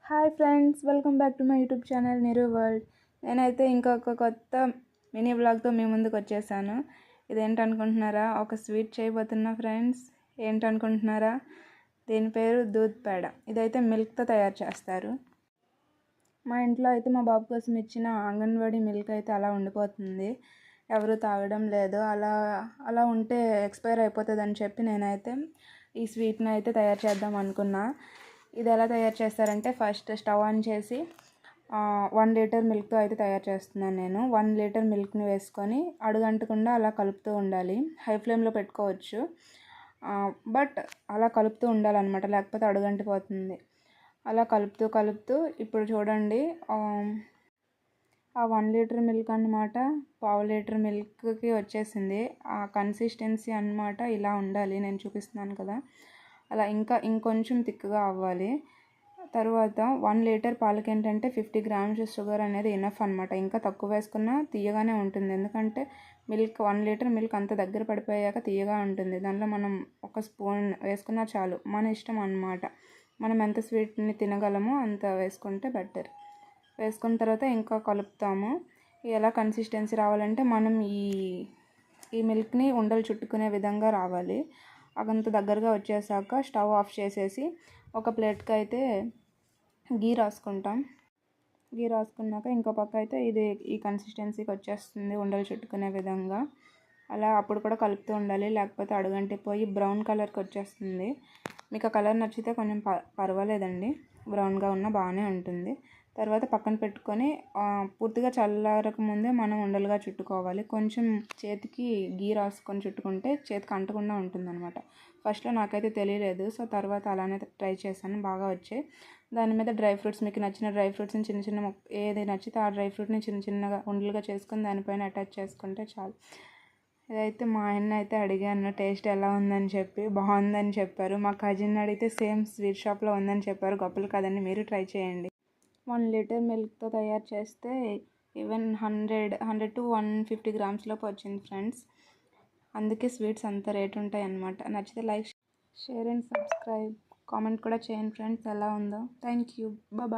Hi friends, welcome back to my YouTube channel Niru world. నేనైతే ఇంకొక కొత్త మినీ వ్లాగ్తో మీ ముందుకు వచ్చేసాను. ఇదేంటనుకుంటున్నారా? ఒక స్వీట్ చేయబోతున్నా ఫ్రెండ్స్. ఏంటనుకుంటున్నారా? దీని పేరు దూద్ పేడ. ఇదైతే మిల్క్తో తయారు చేస్తారు. మా ఇంట్లో అయితే మా బాబు కోసం ఇచ్చిన అంగన్వాడీ మిల్క్ అయితే అలా ఉండిపోతుంది, ఎవరు తాగడం లేదు. అలా ఉంటే ఎక్స్పైర్ అయిపోతుందని చెప్పి నేనైతే ఈ స్వీట్ని అయితే తయారు చేద్దాం అనుకున్నా. ఇది ఎలా తయారు చేస్తారంటే, ఫస్ట్ స్టవ్ ఆన్ చేసి 1 లీటర్ మిల్క్తో అయితే తయారు చేస్తున్నాను నేను. 1 లీటర్ మిల్క్ని వేసుకొని అడుగంటకుండా అలా కలుపుతూ ఉండాలి. హై ఫ్లేమ్లో పెట్టుకోవచ్చు, బట్ అలా కలుపుతూ ఉండాలన్నమాట, లేకపోతే అడుగంటిపోతుంది. అలా కలుపుతూ ఇప్పుడు చూడండి, ఆ 1 లీటర్ మిల్క్ అన్నమాట 1/2 లీటర్ మిల్క్కి వచ్చేసింది. ఆ కన్సిస్టెన్సీ అన్నమాట ఇలా ఉండాలి, నేను చూపిస్తున్నాను కదా అలా. ఇంకొంచెం థిక్గా అవ్వాలి. తర్వాత 1 లీటర్ పాలకి ఏంటంటే 50 గ్రామ్స్ షుగర్ అనేది ఇనఫ్ అనమాట. ఇంకా తక్కువ వేసుకున్నా తీయగానే ఉంటుంది, ఎందుకంటే 1 లీటర్ మిల్క్ అంత దగ్గర పడిపోయాక తీయగా ఉంటుంది. దాంట్లో మనం 1 స్పూన్ వేసుకున్నా చాలు, మన ఇష్టం అన్నమాట. మనం ఎంత స్వీట్ని తినగలమో అంత వేసుకుంటే బెటర్. వేసుకున్న తర్వాత ఇంకా కలుపుతాము. ఎలా కన్సిస్టెన్సీ రావాలంటే, మనం ఈ మిల్క్ని ఉండలు చుట్టుకునే విధంగా రావాలి. అంత దగ్గరగా వచ్చేసాక స్టవ్ ఆఫ్ చేసేసి ఒక ప్లేట్కి అయితే గీ రాసుకుంటాం. గీ రాసుకున్నాక ఇంకో పక్క అయితే ఇది ఈ కన్సిస్టెన్సీకి వచ్చేస్తుంది, ఉండలు చుట్టుకునే విధంగా. అలా అప్పుడు కూడా కలుపుతూ ఉండాలి, లేకపోతే అడుగంటిపోయి బ్రౌన్ కలర్కి వచ్చేస్తుంది. మీకు ఆ కలర్ నచ్చితే కొంచెం పర్వాలేదండి, బ్రౌన్గా ఉన్నా బాగానే ఉంటుంది. తర్వాత పక్కన పెట్టుకొని పూర్తిగా చల్లారక ముందే మనం ఉండలుగా చుట్టుకోవాలి. కొంచెం చేతికి గీ రాసుకొని చుట్టుకుంటే చేతికి అంటకుండా ఉంటుందన్నమాట. ఫస్ట్లో నాకైతే తెలియలేదు, సో తర్వాత అలానే ట్రై చేశాను, బాగా వచ్చాయి. దాని మీద డ్రై ఫ్రూట్స్, మీకు నచ్చిన డ్రై ఫ్రూట్స్ని చిన్న చిన్న ఏది నచ్చితే ఆ డ్రై ఫ్రూట్ని చిన్న చిన్నగా ఉండలుగా చేసుకొని దానిపైన అటాచ్ చేసుకుంటే చాలు. ఇదైతే మా ఆయన అయితే అడిగాను టేస్ట్ ఎలా ఉందని చెప్పి, బాగుందని చెప్పారు. మా కజిన్ అడిగితే సేమ్ స్వీట్ షాప్లో ఉందని చెప్పారు. గొప్పలు కదండి, మీరు ట్రై చేయండి. 1 లీటర్ మిల్క్తో తయారు చేస్తే ఈవెన్ 100 to 150 గ్రామ్స్ లోపు వచ్చింది ఫ్రెండ్స్. అందుకే స్వీట్స్ అంత రేట్ ఉంటాయి అన్నమాట. నచ్చితే like, share and subscribe, comment కూడా చేయండి ఫ్రెండ్స్ ఎలా ఉందో. Thank you, bye.